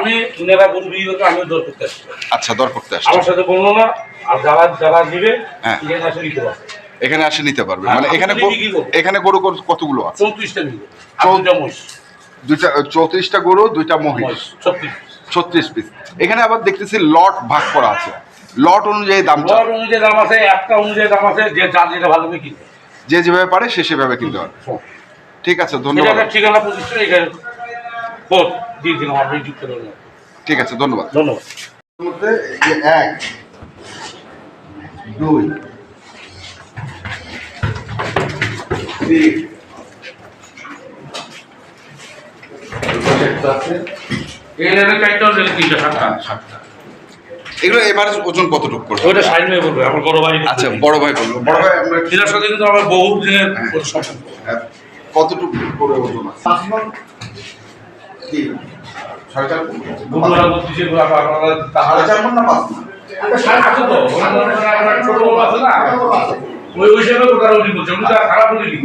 আমি নেরা গরু বিক্রি করতে আমিও দর করতে আসছি। আচ্ছা, দর করতে আসছে। আমার সাথে বললো না, আর যারা নিবে হ্যাঁ, এখানে আসে নিতে পারবে। এখানে আসে নিতে পারবে। হ্যাঁ, মানে এখানে এখানে গরু কতগুলো আছে? 34টা নিবে, 2টা মহিষ। দুইটা 34টা গরু, 2টা মহিষ, 36 পিস। এখানে আবার দেখতেছি লট ভাগ করা আছে, লট অনুযায়ী দাম। লট অনুযায়ী দাম আছে, একটা অনুযায়ী দাম আছে, যে যার যেটা ভালো হবে কিনবে। যে যেভাবে পারে সে সেভাবে কিনতে পারবে। ঠিক আছে, ধন্যবাদ। ঠিকানা প্রতিষ্ঠান এখানে দিয়ে দিলাম, আপনি যুক্ত করবেন। ঠিক আছে, ধন্যবাদ। ধন্যবাদ। মধ্যে 1 2 3 এগুলো এবার ওজন কতটুকু করবে? ওইটা সাইড নিয়ে বলবে আমার বড় ভাই। আচ্ছা, বড় ভাই বলবো। বড় ভাই আমরা এটার সাথে কিন্তু আমার বহু দিনের সম্পর্ক। কতটুকু করে ওজন আছে? 5 মণ। কি 4.5 বন্ধুরা বলতেছে আপনারা তাহলে 4.5 মণ না 5 মণ? আছে তো ছোট বড় আছে না, ওই হিসাবে ওটা উনি বলছে, উনি তো খারাপ বলিনি।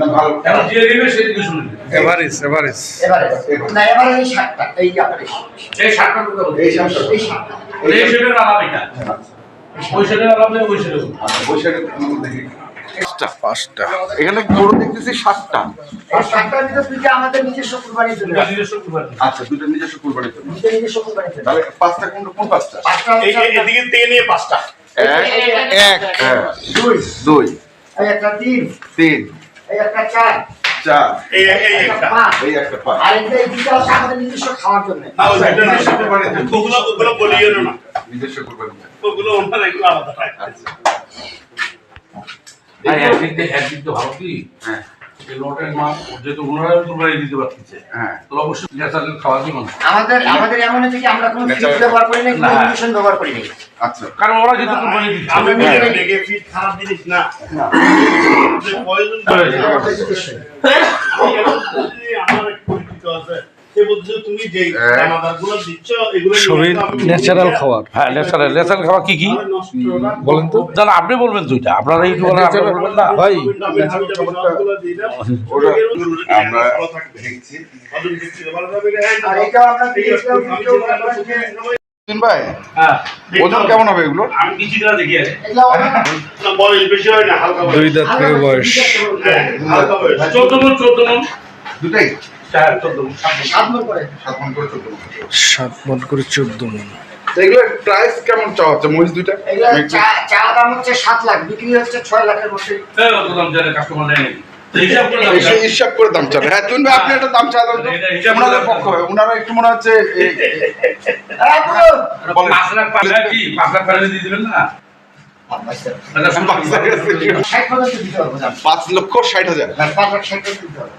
এখন যে নেবে সেদিকে শুনবে। এভারেজ না, এবারে এই 7টা, এই এভারেজ এই 7টা কথা বলছে, এই 7টা, এই 7টা এই সেটের আলাদা এটা, ওই সেটের আলাদা, ওই সেটের আচ্ছা, ওই সাইডে দেখি 5টা। এখানে গরু দেখতেছি 7টা। এই 7টার ভিতর দুইটা আমাদের নিজস্ব কুরবানির জন্য আছে। নিজস্ব কুরবানি। আচ্ছা, দুটো নিজস্ব কুরবানির জন্য। দুইটা নিজস্ব কুরবানির জন্য। তাহলে 5টা কোন 5টা? 5টা এদিকে থেকে নিয়ে 5টা। 1 2 2 এই একটা 3 3 এই একটা 4 4 এই একটা। 5 এই একটা 5। আর এই দুইটা হচ্ছে আমাদের নিজস্ব খাওয়ার জন্য। নিজস্ব কুরবানির জন্য। ওগুলো বলিও না, নিজস্ব কুরবানির জন্য। ওগুলো ওনারা এগুলো আলাদা থাকে। আচ্ছা, আর একদিক তো ভালো কি, হ্যাঁ এই লটের মা যেহেতু ওনারাও কুরবানি দিতে পারতেছে, হ্যাঁ, তাহলে অবশ্যই ন্যাচারাল খাওয়া দিব না। আমাদের এমন হচ্ছে কি আমরা কোনো ফিড ব্যবহার করি না, কোনো ইনজেকশন ব্যবহার করি না। আচ্ছা, কারণ ওরা যেহেতু কুরবানি দিচ্ছে, আমরা নিজেরাই লেগে ফিট খারাপ জিনিস না। না। যে পয়জন আমার এক পরিচিত আছে, সে বলছে তুমি যে দানাদারগুলো দিচ্ছ এগুলো সবই ন্যাচারাল খাবার। হ্যাঁ ন্যাচারাল খাওয়া কি কি নষ্ট না। বলেন তো। জানা আপনি বলবেন দুইটা, আপনারা এই বলবেন না ভাই আমরা দেখছি। আর এটা আমরা দিয়েছিলাম ভিডিও বানাবার যে তিন ভাই, হ্যাঁ ওজন কেমন হবে এগুলো? আমি কিছুটা দেখি আছে এগুলা আমরা বয়স বেশি হয় না, হালকা বয়স। 2 দাঁত করে বয়স। হ্যাঁ, হালকা বয়স। 14 মণ দুটাই 14 মণ 7 মণ করে। 7 মণ করে 14 মণ। 7 মণ করে 14 মণ। তো এগুলো প্রাইস কেমন চাওয়া হচ্ছে মহিষ দুইটা? এগুলা চা দাম হচ্ছে 7 লাখ, বিক্রি হচ্ছে 6 লাখের মধ্যে। এই অত দাম জানে কাস্টমার নেয় নাকি, তো হিসাব করে দাম এই হিসাব করে দাম চান? হ্যাঁ তুই ভাই, আপনি একটা দাম চা দেন তো। ওনাদের পক্ষ হয়, ওনারা একটু মনে হচ্ছে হ্যাঁ পুরো 5 লাখ কি 5 লাখ পারলে দিয়ে দিবেন না। আচ্ছা 60 পর্যন্ত দিতে পারবো দাম। 5,60,000। আর 5 লাখ 60 পর্যন্ত দিতে পারবো।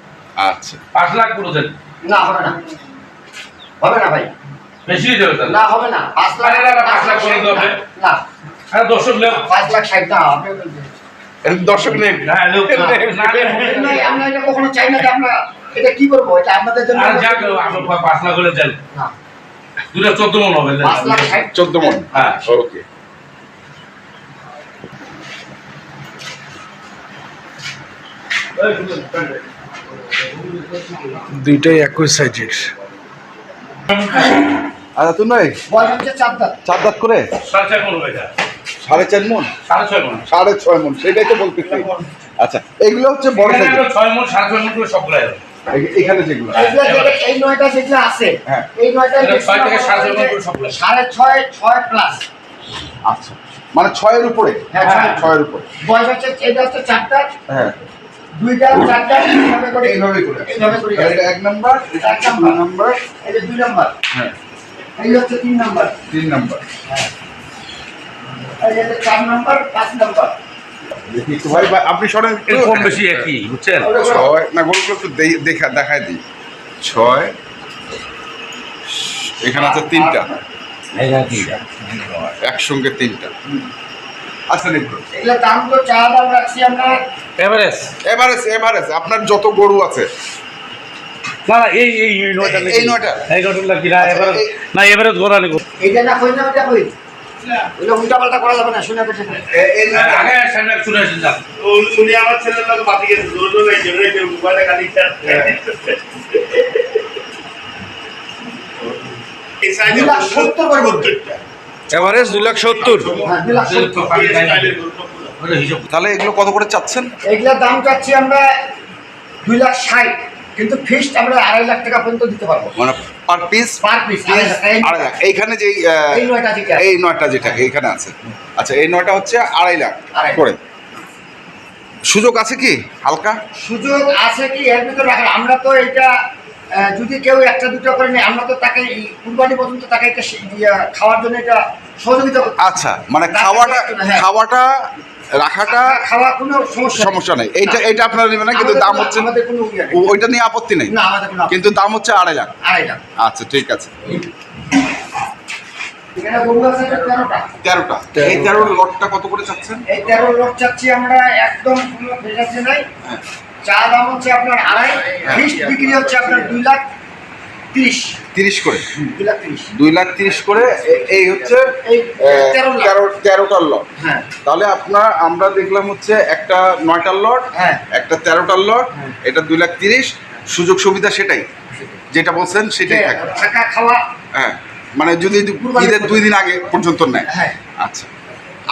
আচ্ছা, 5 লাখ পুরো দেন, না হবে না, হবে না ভাই, বেশি দেবে তাহলে। না হবে না। 5 লাখ আরে না, 5 লাখ করে দিতে হবে। না, আরে দর্শক লোক 5 লাখ 60 না আপনি বলবেন। দর্শক নেই। হ্যাঁ লোক না আমরা এটা কখনো চাই না যে আমরা এটা কি করবো, এটা আপনাদের জন্য। আর যা আমরা 5 লাখ করে দেন, না, দুটো 14 মণ হবে। 5 লাখ 60। 14 মণ। হ্যাঁ ওকে। দুইটাই একই সাইজের। আচ্ছা তুই ভাই, বয়স হচ্ছে 4 দাঁত। 4 দাঁত করে 4.5 মণ হবে এটা, 4.5 মণ। 6.5 মণ। 6.5 মণ, সেটাই তো বলতেছি। আচ্ছা, এগুলো হচ্ছে বড় এখানে সাইজের। 6 মণ 6.5 মণ করে সবগুলো হবে। এখানে যেগুলো এইগুলা এই 9টা যেগুলো আছে, হ্যাঁ। এই 9টা এটা 6 থেকে 6.5 মণ করে সবগুলো। 6.5 6 প্লাস। আচ্ছা, মানে 6 এর উপরে। হ্যাঁ, 6 এর উপরে। বয়স হচ্ছে এটা হচ্ছে 4 দাঁত, হ্যাঁ, 2 দাঁত 4 দাঁত এইভাবে করে এইভাবে করে। এইভাবে করে তাহলে এটা 1 নাম্বার, এটা 2 নাম্বার, এটা 2 নাম্বার, হ্যাঁ এই হচ্ছে 3 নাম্বার, 3 নাম্বার। এই হচ্ছে 4 নাম্বার, 5 নাম্বার। দেখি একটু ভাই, আপনি সরেন একটু। এর কম বেশি একই বুঝছেন। 6 না, গরুগুলো একটু দেখায় দিই। 6 এখানে আছে 3টা, একসঙ্গে 3টা। আচ্ছা নিন, এগুলা দাম তো চা দাম রাখছি আমরা এভারেজ এভারেজ আপনার যত গরু আছে। না না এই নয়টা এই 9টা। এই নয়টা লাগি না এভারেজ, না এভারেজ গোরা নেব। এইটা না কই না ওটা কই, এগুলো উল্টা পাল্টা করা যাবে না, শুনে বেশি আগে সামনে শুনে আসেন না। উনি আমার ছেলের লোক বাতি গেছে, জোর জোর এই জন্য কেউ মোবাইলে গালি এই সাইজের 2,70,000 করে বলতে। 70টা এভারেজ 2,70,000। হ্যাঁ 2,70,000। এই স্টাইলের গরু ওটা হিসাব তাহলে এগুলো কত করে চাচ্ছেন? এগুলোর দাম চাচ্ছি আমরা 2,60,000, কিন্তু ফিক্সড আমরা 2.5 লাখ টাকা পর্যন্ত দিতে পারবো মানে পার পিস পার পিস। আড়াই লাখ। এইখানে যে এই 9টা যেটা এই 9টা যেটা এইখানে আছে, আচ্ছা এই 9টা হচ্ছে 2.5 লাখ 2.5 করে। সুযোগ আছে কি হালকা? সুযোগ আছে কি এর ভিতরে রাখার? আমরা তো এটা যদি কেউ একটা দুটো করে নেয়, আমরা তো তাকে এই কুরবানি পর্যন্ত তাকে এটা খাওয়ার জন্য এটা সহযোগিতা করতে। আচ্ছা, মানে হ্যাঁ। খাওয়াটা রাখাটা খাওয়া কোনো সমস্যা সমস্যা নেই। এইটা আপনারা নেবেন না, কিন্তু দাম হচ্ছে আমাদের কোনো ইয়ে নেই। ওইটা নিয়ে আপত্তি নেই, না আমাদের কোনো কিন্তু দাম হচ্ছে 2.5 লাখ। 2.5 লাখ। আচ্ছা ঠিক আছে। এখানে গরু আছে 13টা। 13টা। এই 13 লটটা কত করে চাচ্ছেন? এই 13 লট চাচ্ছি আমরা, একদম কোনো ভেজাচ্ছে নাই। হ্যাঁ। চা দাম হচ্ছে আপনার 2.5, ফিক্সড বিক্রি হচ্ছে আপনার 2,30,000। 30 করে, 2,30,000। 2,30,000 করে। এই হচ্ছে এই 13 লাখ। 13টার লট। হ্যাঁ তাহলে আমরা দেখলাম হচ্ছে একটা 9টার লট, হ্যাঁ। একটা 13টার লট, হ্যাঁ। এটা 2,30,000। সুযোগ সুবিধা সেটাই যেটা বলছেন সেটাই থাকবে। থাকা খাওয়া। হ্যাঁ, মানে যদি ঈদের 2 দিন আগে পর্যন্ত নেয়। হ্যাঁ। আচ্ছা,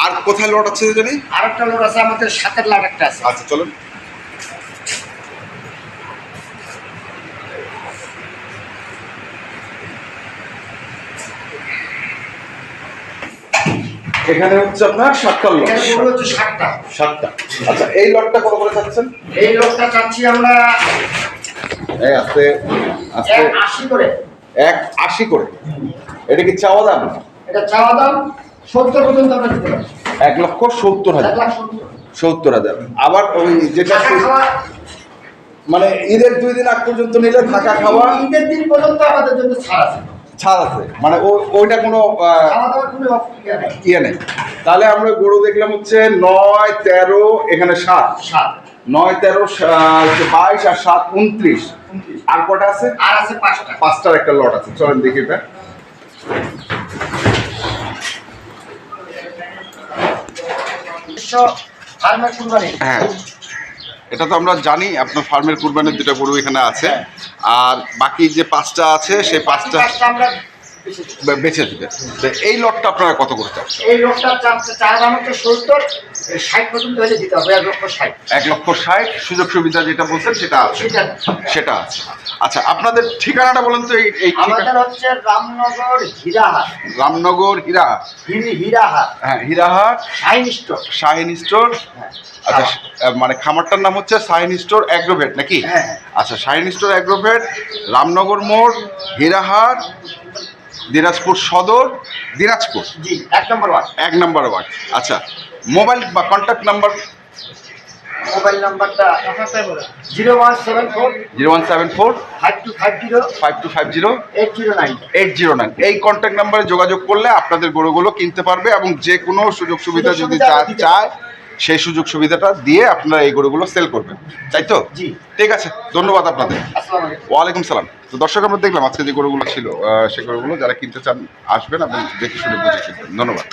আর কোথায় লট আছে জানি? আরেকটা লোড আছে আমাদের 7 লাখ একটা আছে। আচ্ছা চলুন। এখানে হচ্ছে আপনার 7টার লট। এখানে গরু হচ্ছে 7টা। 7টা। আচ্ছা এই লটটা কত করে চাচ্ছেন? এই লোডটা চাচ্ছি আমরা এই আস্তে আস্তে 1,80 করে। 1,80 করে। এটা কি চাওয়া দাম? এটা চাওয়া দাম 70 পর্যন্ত আমরা দিতে পারি। 1,70,000। 1,70,000। 70,000। আবার ওই যেটা থাকা খাওয়া মানে ঈদের 2 দিন আগ পর্যন্ত নিলে থাকা খাওয়া ঈদের দিন পর্যন্ত আমাদের জন্য ছাড় আছে। ছাড় আছে, মানে ওইটা কোনো খাওয়া দাওয়ার কোনো ইয়ে নেই। ইয়ে নেই। তাহলে আমরা গরু দেখলাম হচ্ছে 9, 13, এখানে 7, 7, 9, 13, 22 আর 7, 29। আর কটা আছে? আর আছে 5টা। 5টার একটা লট আছে, চলেন দেখি এটা। ফার্মের কুরবানি। হ্যাঁ, এটা তো আমরা জানি আপনার ফার্মের কুরবানির 2টা গরু এখানে আছে, আর বাকি যে 5টা আছে সেই 5টা আমরা বেচে দিবে। তো এই লটটা আপনারা কত করে চান? এই লোকটা চা দাম হচ্ছে 70, 60 পর্যন্ত হলে দিতে হবে। 1,60,000। 1,60,000। সুযোগ সুবিধা যেটা বলছেন সেটা আছে, সেটা আছে। আচ্ছা আপনাদের ঠিকানাটা বলেন তো। এই আমাদের হচ্ছে রামনগর হীরাহাট। রামনগর হীরাহাট। হীরাহাট। হ্যাঁ হীরাহাট শাইন স্টোর। শাহিন স্টোর। আচ্ছা মানে খামারটার নাম হচ্ছে শাহিন স্টোর অ্যাগ্রোভেট নাকি? হ্যাঁ। আচ্ছা শাহিন স্টোর অ্যাগ্রোভেট, রামনগর মোড়, হীরাহাট, দিনাজপুর সদর, দিনাজপুর। জি, 1 নম্বর ওয়ার্ড। 1 নম্বর ওয়ার্ড। আচ্ছা মোবাইল বা কন্ট্যাক্ট নাম্বার? মোবাইল নাম্বারটা 0174 0174 5250 5250 809। 809। এই কন্ট্যাক্ট নাম্বারে যোগাযোগ করলে আপনাদের গরুগুলো কিনতে পারবে, এবং যে কোনো সুযোগ সুবিধা যদি চায় সেই সুযোগ সুবিধাটা দিয়ে আপনারা এই গরুগুলো সেল করবেন, তাই তো? জি। ঠিক আছে, ধন্যবাদ আপনাদের। আসসালামু আলাইকুম। ওয়ালাইকুম সালাম। তো দর্শক আমরা দেখলাম আজকে যে গরুগুলো ছিল সেই গরুগুলো যারা কিনতে চান আসবেন এবং দেখে শুনে বুঝে কিনবেন। ধন্যবাদ।